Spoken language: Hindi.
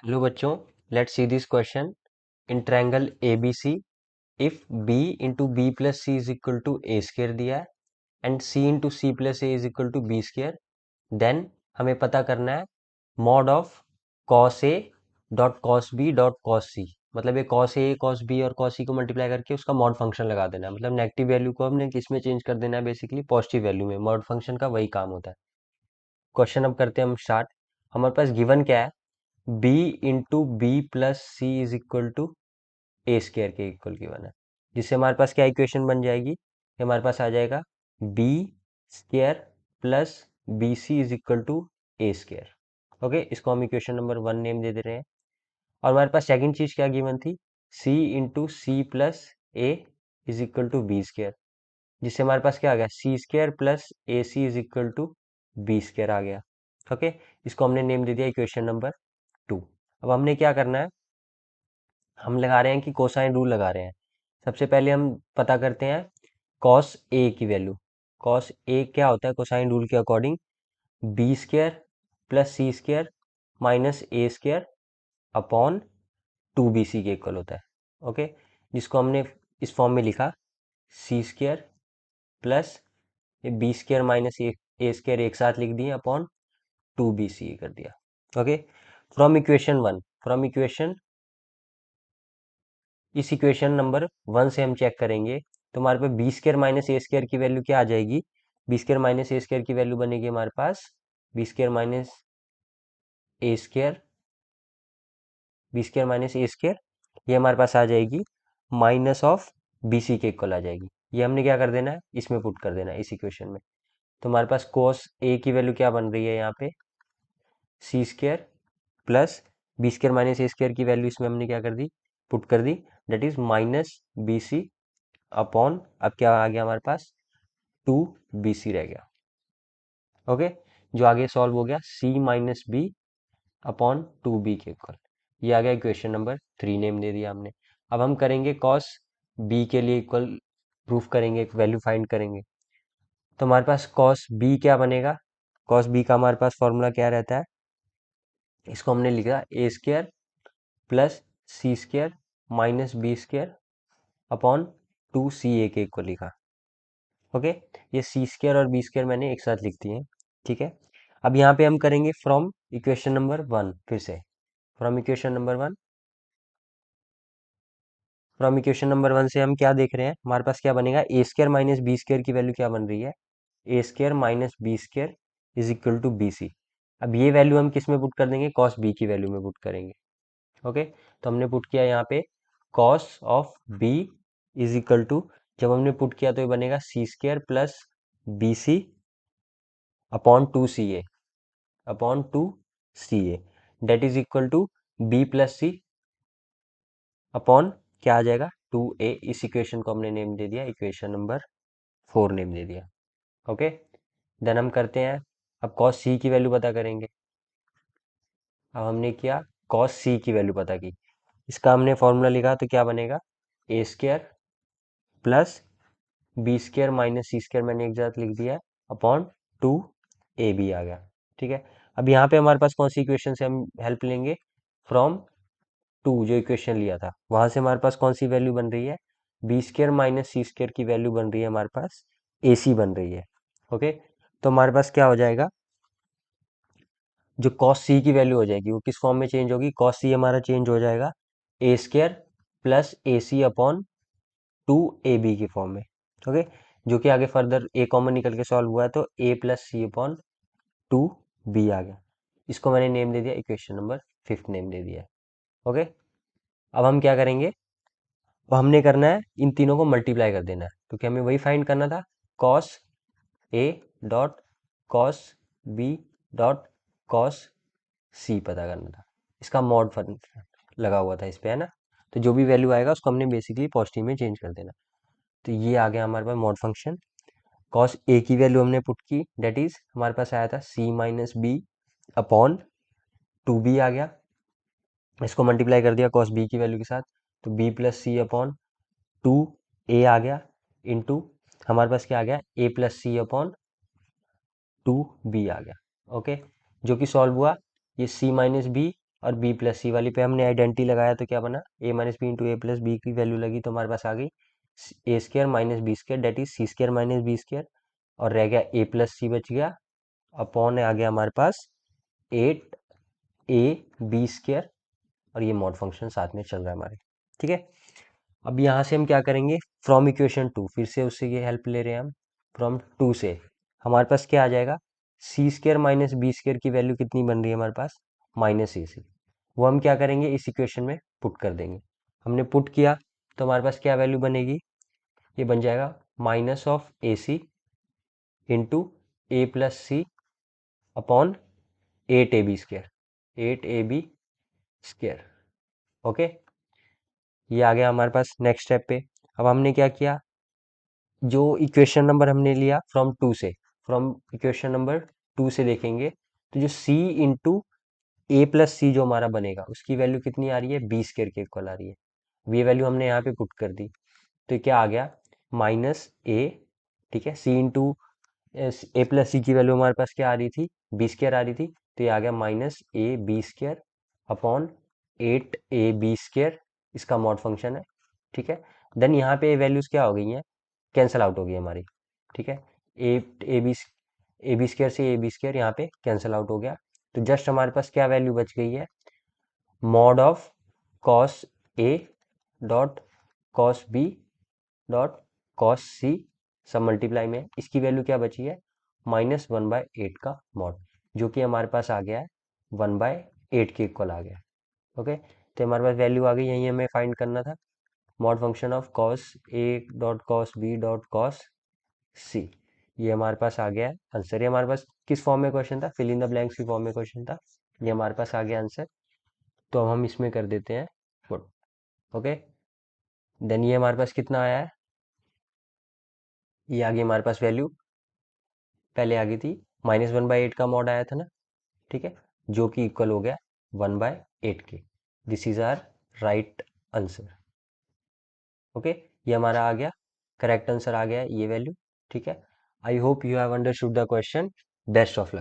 हेलो बच्चों, let's see this question. In triangle ABC, if B into B plus C is equal to A square दिया है and C into C plus A is equal to B square, then हमें पता करना है mod of cos A dot cos B dot cos C. मतलब ये कॉस ए कॉस बी और कॉस सी को मल्टीप्लाई करके उसका मॉड फंक्शन लगा देना है। मतलब नेगेटिव वैल्यू को हमने किस में चेंज कर देना है, बेसिकली पॉजिटिव वैल्यू में। मॉड फंक्शन का वही काम होता है। क्वेश्चन अब करते हैं हम स्टार्ट। हमारे पास गिवन क्या है, b into B plus C is equal to A square के इक्वल गिवन है, जिससे हमारे पास क्या इक्वेशन बन जाएगी, कि हमारे पास आ जाएगा B square plus B C is equal to A square. Okay, इसको हम इक्वेशन नंबर 1 नेम दे रहे हैं। और हमारे पास सेकंड चीज क्या गिवन थी, c into C plus A is equal to B square, जिससे हमारे पास क्या आ गया, C square plus A C is equal to B square आ गया। ओके, इसको हमने नेम दे दिया इक्वेशन नंबर 2। अब हमने क्या करना है, हम लगा रहे हैं कि कोसाइन रूल लगा रहे हैं। सबसे पहले हम पता करते हैं कॉस ए की वैल्यू। कॉस ए क्या होता है कोसाइन रूल के according, B square plus C square minus A square upon 2bc के इक्वल होता है। ओके, जिसको हमने इस फॉर्म में लिखा, C square plus B square minus A square एक साथ लिख दिए अपॉन 2bc कर दिया। Okay, from equation 1, from equation, इस इक्वेशन नंबर 1 से हम चेक करेंगे तो हमारे पास B square minus A square की वैल्यू क्या आ जाएगी, B square minus A square की वैल्यू बनेगी हमारे पास B square minus A square, B square minus A square, ये हमारे पास आ जाएगी माइनस ऑफ बी सी के इक्वल आ जाएगी। ये हमने क्या कर देना है, इसमें पुट कर देना है इस इक्वेशन में। तो हमारे पास कोस ए की वैल्यू क्या बन रही है यहाँ पे, C square plus B square minus A square की वैल्यू इसमें हमने क्या कर दी, पुट कर दी, that is minus B C upon, अब क्या आ गया हमारे पास, 2bc रह गया। ओके, जो आगे सॉल्व हो गया c minus B upon 2b के इक्वल। ये आ गया इक्वेशन नंबर 3 नेम दे दिया हमने। अब हम करेंगे कॉस b के लिए इक्वल प्रूफ करेंगे, एक वैल्यू फाइंड करेंगे। तो हमारे पास कॉस b क्या बनेगा, कॉस b का हमारे पास फॉर्मूला क्या रहता है, इसको हमने लिखा A square plus C square minus B square upon 2ca के इक्वल लिखा। ओके, ये सी स्क्र और बी स्क्र मैंने एक साथ लिख दिए हैं। ठीक है, अब यहाँ पे हम करेंगे फ्रॉम इक्वेशन नंबर 1, फिर से from equation number 1, from equation number 1 से हम क्या देख रहे हैं, हमारे पास क्या बनेगा, A square minus B square की वैल्यू क्या बन रही है, A square minus B square is equal to B C. अब ये वैल्यू हम किस में पुट कर देंगे, कॉस बी की वैल्यू में पुट करेंगे। ओके, तो हमने पुट किया यहाँ पे cos of B is equal to, जब हमने पुट किया तो ये बनेगा C square plus B C upon 2ca upon 2ca, date is equal to B plus C upon क्या आ जाएगा 2a। इस इक्वेशन को हमने नेम दे दिया इक्वेशन नंबर 4 नेम दे दिया। ओके, देन हम करते हैं, अब कॉस सी की वैल्यू पता करेंगे। अब हमने किया कॉस सी की वैल्यू पता की, इसका हमने फॉर्मूला लिखा तो क्या बनेगा, A square plus B square minus C square मैंने एक साथ लिख दिया है अपॉन 2ab आ गया। ठीक है, अब यहाँ पे हमारे पास कौन सी इक्वेशन से हम हेल्प लेंगे, फ्रॉम 2 जो इक्वेशन लिया था वहां से हमारे पास कौन सी वैल्यू बन रही है, B square minus C square की वैल्यू बन रही है हमारे पास ए सी बन रही है। ओके, तो हमारे पास क्या हो जाएगा, जो कॉस सी की वैल्यू हो जाएगी वो किस फॉर्म में चेंज होगी, कॉस सी हमारा चेंज हो जाएगा ए square plus A C upon 2ab की फॉर्म में। ओके, जो कि आगे फर्दर ए कॉमन निकल के सॉल्व हुआ है तो ए प्लस सी अपॉन 2b आ गया। इसको मैंने नेम दे दिया इक्वेशन नंबर 5 नेम दे दिया है। ओके, अब हम क्या करेंगे, अब हमने करना है इन तीनों को मल्टीप्लाई कर देना है, क्योंकि हमें वही फाइंड करना था, cos A dot cos B dot cos C पता करना था। इसका मॉड लगा हुआ था इस पे, है ना। तो जो भी वैल्यू आएगा उसको हमने बेसिकली पॉजिटिव में चेंज कर देना। तो ये आ गया हमारे पास मॉड फंक्शन। कॉस ए की वैल्यू हमने पुट की, डेट इज हमारे पास आया था सी माइनस बी अपॉन 2b आ गया। इसको मल्टीप्लाई कर दिया कॉस बी की वैल्यू के साथ, तो b plus C upon 2a आ गया, इंटू हमारे पास क्या आ गया, a plus C upon 2b आ गया। ओके, जो कि सॉल्व हुआ, ये c माइनस बी और बी प्लस सी वाली पे हमने आइडेंटिटी लगाया तो क्या बना, A minus B into A plus B की वैल्यू लगी तो हमारे पास आ गई A square minus B square that is C square minus B square, और रह गया ए प्लस सी बच गया, अपॉन आ गया हमारे पास 8ab², और ये मॉड फंक्शन साथ में चल रहा है हमारे। ठीक है, अब यहाँ से हम क्या करेंगे, फ्रॉम इक्वेशन 2 फिर से उससे ये हेल्प ले रहे हैं हम, फ्रॉम 2 से हमारे पास क्या आ जाएगा, सी स्क्र माइनस बी स्क्र की वैल्यू कितनी बन रही है हमारे पास, माइनस ए सी, वो हम क्या करेंगे इस इक्वेशन में पुट कर देंगे। हमने पुट किया तो हमारे पास क्या वैल्यू बनेगी, ये बन जाएगा minus of A C into A plus C upon 8ab², 8ab²। Okay, ये आ गया हमारे पास नेक्स्ट स्टेप पे। अब हमने क्या किया, जो इक्वेशन नंबर हमने लिया फ्रॉम 2 से, फ्रॉम इक्वेशन नंबर 2 से देखेंगे तो जो c इंटू ए प्लस सी जो हमारा बनेगा उसकी वैल्यू कितनी आ रही है, b² के इक्वल आ रही है। ये वैल्यू हमने यहाँ पे पुट कर दी तो क्या आ गया, माइनस ए, ठीक है, सी इंटू ए प्लस सी की वैल्यू हमारे पास क्या आ रही थी, b² आ रही थी, तो ये आ गया माइनस ए b² अपॉन 8ab², इसका मॉड फंक्शन है। ठीक है, देन यहाँ पे वैल्यूज क्या हो गई हैं, कैंसिल आउट हो गई हमारी। ठीक है, ए बी स्क्र से ए बी स्क्र यहाँ पे कैंसिल आउट हो गया, तो जस्ट हमारे पास क्या वैल्यू बच गई है, mod of cos A dot cos B dot cos C सब मल्टीप्लाई में, इसकी वैल्यू क्या बची है, -1/8 का मॉड, जो कि हमारे पास आ गया है 1/8 के इक्वल आ गया। ओके, तो हमारे पास वैल्यू आ गई, यही हमें फाइंड करना था, mod function of cos A dot cos B dot cos C, ये हमारे पास आ गया है आंसर। ये हमारे पास किस फॉर्म में क्वेश्चन था, फिल इन द ब्लैंक्स की फॉर्म में क्वेश्चन था, ये हमारे पास आ गया आंसर। तो अब हम इसमें कर देते हैं पुट। ओके, देन ये हमारे पास कितना आया है, ये आ गई हमारे पास वैल्यू, पहले आ गई थी -1/8 का मॉड आया था ना, ठीक है, जो कि इक्वल हो गया 1/8 के। This is our right answer. Okay, ये हमारा आ गया करेक्ट आंसर, आ गया ये वैल्यू। ठीक है, I hope you have understood the question, best of luck.